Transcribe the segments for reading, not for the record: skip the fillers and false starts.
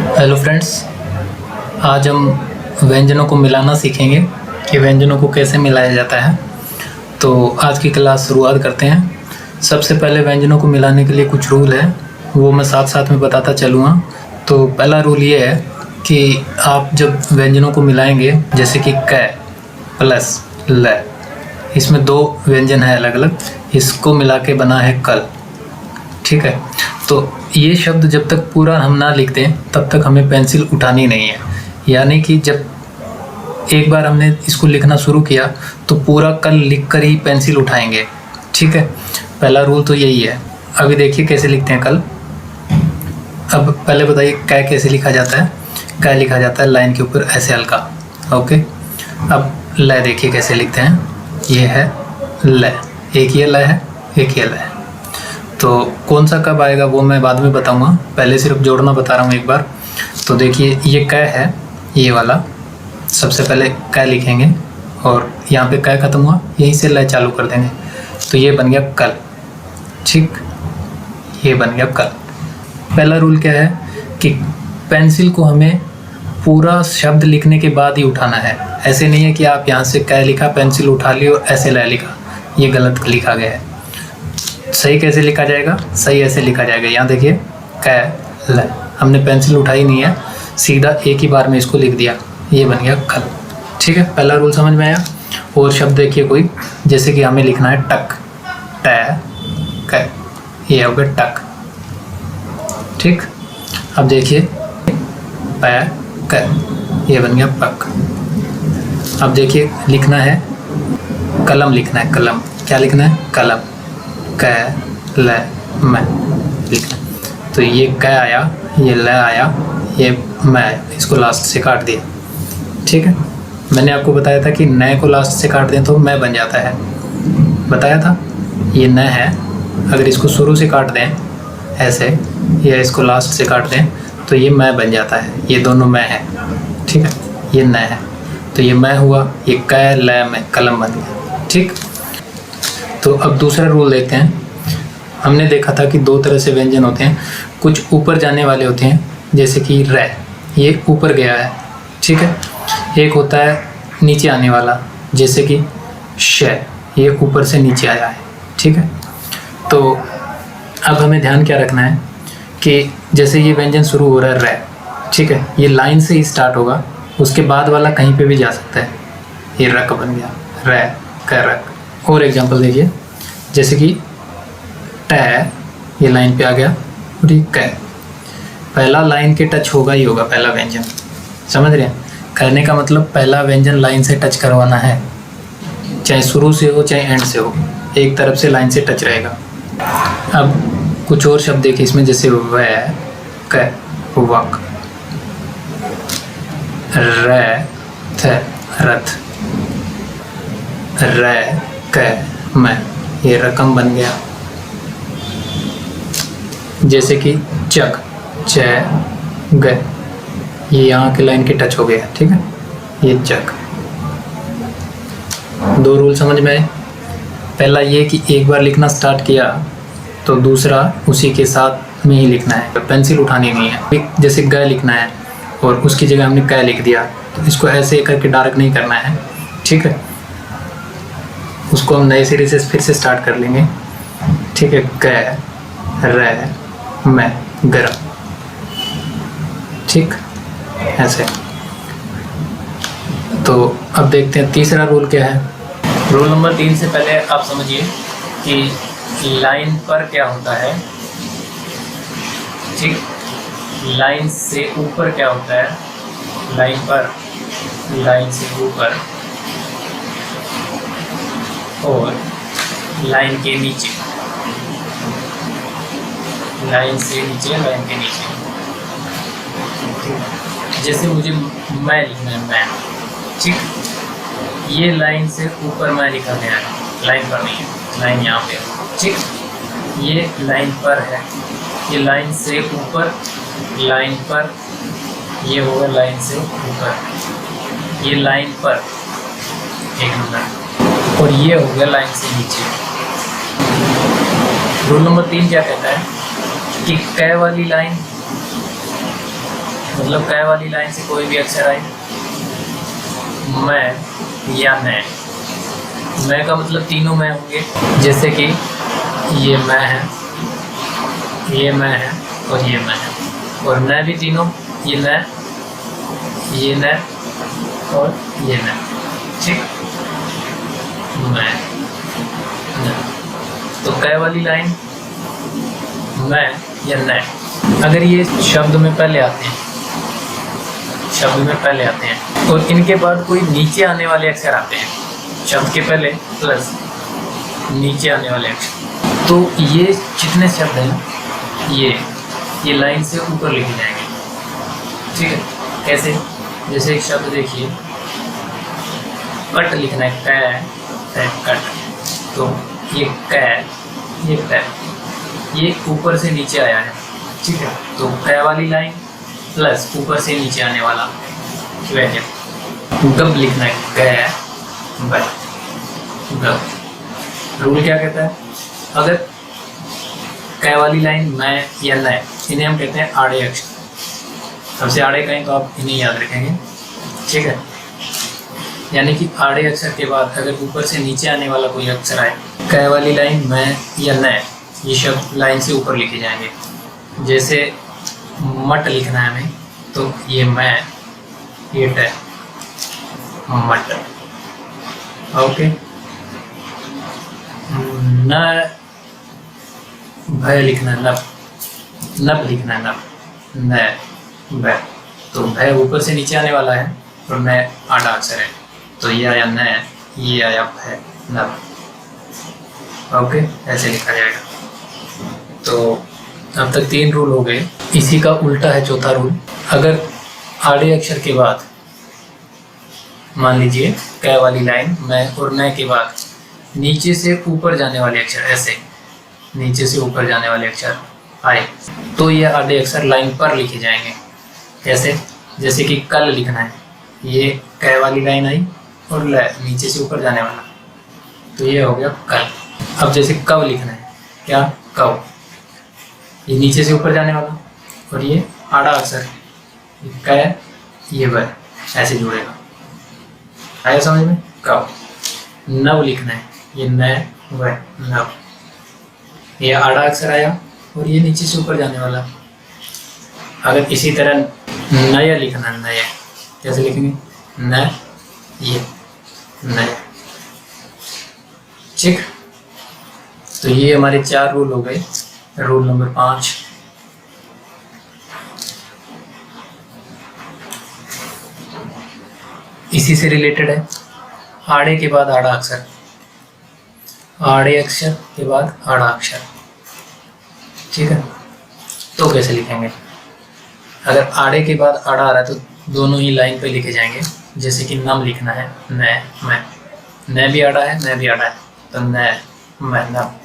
Hello friends, आज हम व्यंजनों को मिलाना सीखेंगे कि व्यंजनों को कैसे मिलाया जाता है। तो आज की क्लास शुरुआत करते हैं। सबसे पहले व्यंजनों को मिलाने के लिए कुछ रूल है, वो मैं साथ साथ में बताता चलूँगा। तो पहला रूल ये है कि आप जब व्यंजनों को मिलाएंगे, जैसे कि क प्लस ल, इसमें दो व्यंजन है अलग अलग, इसको मिला के बना है कल। ठीक है, तो ये शब्द जब तक पूरा हम ना लिखते हैं तब तक हमें पेंसिल उठानी नहीं है। यानी कि जब एक बार हमने इसको लिखना शुरू किया तो पूरा कल लिख कर ही पेंसिल उठाएंगे। ठीक है, पहला रूल तो यही है। अभी देखिए कैसे लिखते हैं कल। अब पहले बताइए कै कैसे लिखा जाता है। कै लिखा जाता है लाइन के ऊपर ऐसे हल्का। ओके, अब ल देखिए कैसे लिखते हैं। ये है ल, एक ये ल है, एक ये ल है। तो कौन सा कब आएगा वो मैं बाद में बताऊंगा, पहले सिर्फ जोड़ना बता रहा हूँ एक बार। तो देखिए ये कै है, ये वाला सबसे पहले कै लिखेंगे और यहाँ पे कै खत्म हुआ, यहीं से ल चालू कर देंगे, तो ये बन गया कल। ठीक, ये बन गया कल। पहला रूल क्या है कि पेंसिल को हमें पूरा शब्द लिखने के बाद ही उठाना है। ऐसे नहीं है कि आप यहाँ से कै लिखा, पेंसिल उठा ली और ऐसे ल लिखा, ये गलत लिखा गया है। सही कैसे लिखा जाएगा, सही ऐसे लिखा जाएगा। यहाँ देखिए कै ल, हमने पेंसिल उठाई नहीं है, सीधा एक ही बार में इसको लिख दिया, ये बन गया कल। ठीक है, पहला रूल समझ में आया। और शब्द देखिए कोई, जैसे कि हमें लिखना है टक, ट क, ये हो गया टक। ठीक, अब देखिए पै क, ये बन गया पक। अब देखिए लिखना है कलम, लिखना है कलम। क्या लिखना है? कलम। क ल म लिखना। तो ये क आया, ये ल आया, ये म आया, इसको लास्ट से काट दिया। ठीक है, मैंने आपको बताया था कि न को लास्ट से काट दें तो मैं बन जाता है, बताया था। ये न है, अगर इसको शुरू से काट दें ऐसे, या इसको लास्ट से काट दें तो ये मैं बन जाता है। ये दोनों मैं है। ठीक है, ये न है तो ये मैं हुआ, ये क ल म कलम बन गया। ठीक, तो अब दूसरा रूल देखते हैं। हमने देखा था कि दो तरह से व्यंजन होते हैं, कुछ ऊपर जाने वाले होते हैं, जैसे कि र, ये ऊपर गया है। ठीक है, एक होता है नीचे आने वाला, जैसे कि श, ये ऊपर से नीचे आया है। ठीक है, तो अब हमें ध्यान क्या रखना है कि जैसे ये व्यंजन शुरू हो रहा है र, ठीक है, ये लाइन से ही स्टार्ट होगा, उसके बाद वाला कहीं पे भी जा सकता है। ये रक बन गया, र क रक। और एग्जांपल देखिए, जैसे कि ट, ये लाइन पे आ गया, और ये क, पहला लाइन के टच होगा ही होगा पहला व्यंजन। समझ रहे हैं? कहने का मतलब पहला व्यंजन लाइन से टच करवाना है, चाहे शुरू से हो चाहे एंड से हो, एक तरफ से लाइन से टच रहेगा। अब कुछ और शब्द देखिए इसमें, जैसे व क, वक, र थ रथ, र क म, ये रकम बन गया। जैसे कि चक, च ग, ये यहाँ के लाइन के टच हो गया। ठीक है, ये चक। दो रूल समझ में आए। पहला ये कि एक बार लिखना स्टार्ट किया तो दूसरा उसी के साथ में ही लिखना है, पेंसिल उठानी नहीं है। जैसे ग लिखना है और उसकी जगह हमने क लिख दिया, तो इसको ऐसे करके डार्क नहीं करना है। ठीक है, उसको हम नए सिरे से फिर से स्टार्ट कर लेंगे। ठीक है, क र म गरम। ठीक, ऐसे। तो अब देखते हैं तीसरा रूल क्या है। रूल नंबर 3 से पहले आप समझिए कि लाइन पर क्या होता है। ठीक, लाइन से ऊपर क्या होता है। लाइन पर, लाइन से ऊपर, और लाइन के नीचे, लाइन से नीचे, लाइन के नीचे। जैसे मुझे मैं लिखना है, मैं। ठीक, ये लाइन से ऊपर मैं लिखा गया है, लाइन पर नहीं है, लाइन यहाँ पे है। ठीक, ये लाइन पर है, ये लाइन से ऊपर, लाइन पर, ये होगा लाइन से ऊपर, ये लाइन पर एक नंबर, और ये हो गया लाइन से नीचे। रूल नंबर 3 क्या कहता है कि कै वाली लाइन मतलब कै वाली लाइन से कोई भी अक्षर आए, मैं या मैं। मैं का मतलब तीनों मैं होंगे, जैसे कि ये मैं है, ये मैं है और ये मैं है। और मैं भी तीनों, ये मैं, ये मैं और ये मैं। ठीक, मैं। तो कै वाली लाइन मैं या न, अगर ये शब्द में पहले आते हैं, शब्द में पहले आते हैं और इनके बाद कोई नीचे आने वाले अक्षर आते हैं, शब्द के पहले प्लस नीचे आने वाले अक्षर, तो ये जितने शब्द हैं ये लाइन से ऊपर लिखे जाएंगे। ठीक है, कैसे? जैसे एक शब्द देखिए, कट लिखना है, कट, तो ये कै, ये ऊपर से नीचे आया है। ठीक है, तो कै वाली लाइन प्लस ऊपर से नीचे आने वाला वह है। गब लिखना है, कै गब। रूल क्या कहता है? अगर कै वाली लाइन मैं या न, इन्हें हम कहते हैं आड़े अक्षर। सबसे आड़े कहें तो आप इन्हें याद रखेंगे। ठीक है, यानी कि आड़े अक्षर के बाद अगर ऊपर से नीचे आने वाला कोई अक्षर आए, कै वाली लाइन मैं या न, ये शब्द लाइन से ऊपर लिखे जाएंगे। जैसे मट लिखना है हमें, तो ये मैं, ये ट, मट। ओके, न भय लिखना है, नभ, नभ लिखना है, नभ, न भय। तो भय ऊपर से नीचे आने वाला है और न आड़ा अक्षर है, तो ये आया न, ये आया भय, नभ। ओके, ऐसे लिखा जाएगा। तो अब तक 3 रूल हो गए। इसी का उल्टा है चौथा रूल। अगर आड़े अक्षर के बाद, मान लीजिए कै वाली लाइन मैं और न के बाद नीचे से ऊपर जाने वाले अक्षर, ऐसे नीचे से ऊपर जाने वाले अक्षर आए, तो ये आड़े अक्षर लाइन पर लिखे जाएंगे। कैसे? जैसे कि कल लिखना है, ये कै वाली लाइन आई और ल नीचे से ऊपर जाने वाला, तो ये हो गया कल। अब जैसे कब लिखना है, क्या? कब, ये नीचे से ऊपर जाने वाला और ये आड़ा अक्षर, कै, ये व, ऐसे जुड़ेगा। आया समझ में? कब। नव लिखना है, ये न व, नव, ये आड़ा अक्षर आया और ये नीचे से ऊपर जाने वाला। अगर इसी तरह नया लिखना है, नया, कैसे लिखेंगे? न, ये नया। ठीक, तो ये हमारे 4 रूल हो गए। रूल नंबर 5, इसी से रिलेटेड है। आड़े के बाद आड़ा अक्षर, आड़े अक्षर के बाद आड़ा अक्षर। ठीक है, तो कैसे लिखेंगे? अगर आड़े के बाद आड़ा आ रहा है तो दोनों ही लाइन पे लिखे जाएंगे। जैसे कि नम लिखना है, न, मैं, न भी आड़ा है, न भी आड़ा है, तो न, मैं, नम।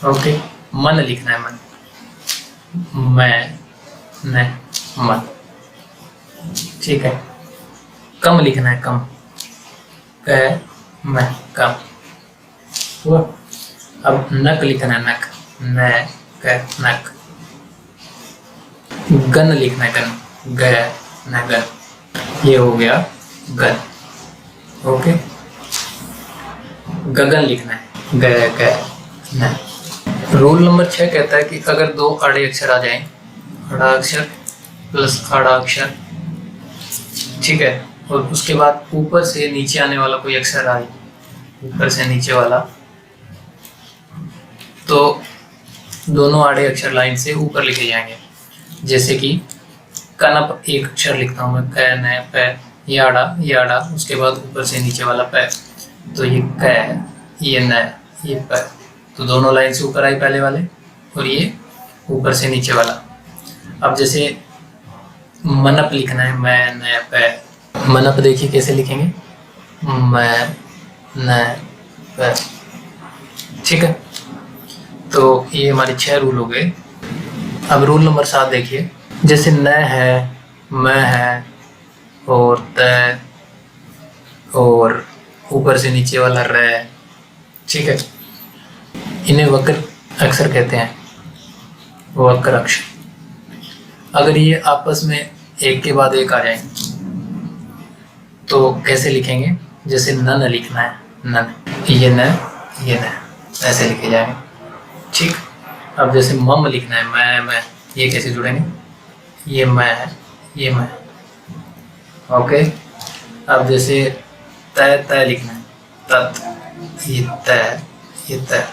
ओके, मन लिखना है, मन, मैं, न, मन। ठीक है, कम लिखना है, कम, कै, मैं, कम। हुआ। अब नक लिखना है, नक, न, कै, नक। गन लिखना है, गन, ग, न, गन। ये हो गया गन। ओके, गगन लिखना है, ग, ग, न। रूल नंबर 6 कहता है कि अगर 2 आड़े अक्षर आ जाएं, आड़ा अक्षर प्लस आड़ा अक्षर, ठीक है, और उसके बाद ऊपर से नीचे आने वाला कोई अक्षर आए, ऊपर से नीचे वाला, तो दोनों आड़े अक्षर लाइन से ऊपर लिखे जाएंगे। जैसे कि कनप, एक अक्षर लिखता हूँ मैं, कै, न, पै, ये आड़ा, उसके बाद ऊपर से नीचे वाला पै, तो ये कै, ये न, ये पै, तो दोनों लाइन से ऊपर आई पहले वाले और ये ऊपर से नीचे वाला। अब जैसे मनप लिखना है, मैं, न, पै। मनप देखिए कैसे लिखेंगे, मैं, न, पै। ठीक है, तो ये हमारे 6 रूल हो गए। अब रूल नंबर 7 देखिए। जैसे न है, मैं है और त और ऊपर से नीचे वाला र। ठीक है, इन्हें वक्र अक्षर कहते हैं, वक्र अक्षर। अगर ये आपस में एक के बाद एक आ जाए तो कैसे लिखेंगे? जैसे नन लिखना है, नन, ये न, ये न, ऐसे लिखे जाएंगे। ठीक। अब जैसे मम लिखना है, मैं, ये कैसे जुड़ेंगे? ये मैं है, ये मैं। ओके। अब जैसे तय तय लिखना है, तत, ये तय, ये तय,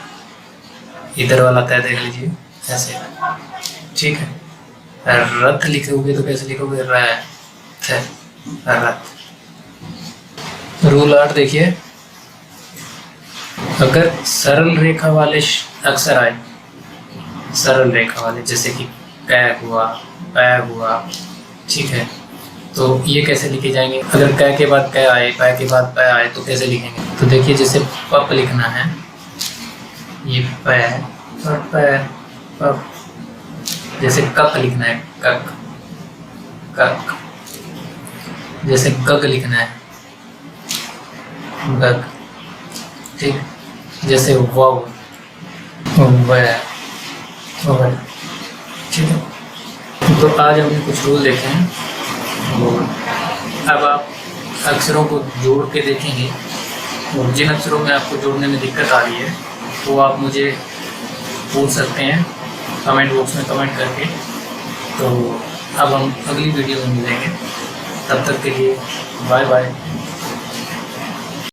इधर वाला तय देख लीजिए ऐसे। ठीक है। रथ लिखोगे तो कैसे लिखोगे? रथ। रूल 8 देखिए, अगर सरल रेखा वाले अक्षर आए, सरल रेखा वाले, जैसे कि कै हुआ, पै हुआ, ठीक है, तो ये कैसे लिखे जाएंगे? अगर कै के बाद कै आए, पै के बाद पै आए तो कैसे लिखेंगे? तो देखिए, जैसे पप लिखना है, ये पै, पै, पप। जैसे कक लिखना है, कक, कक। जैसे गग लिखना है, गग। ठीक। जैसे वाव, ठीक है। तो आज हमने कुछ रूल देखे हैं, और अब आप अक्षरों को जोड़ के देखेंगे, और जिन अक्षरों में आपको जोड़ने में दिक्कत आ रही है वो आप मुझे पूछ सकते हैं कमेंट बॉक्स में कमेंट करके। तो अब हम अगली वीडियो में मिलेंगे, तब तक के लिए बाय बाय।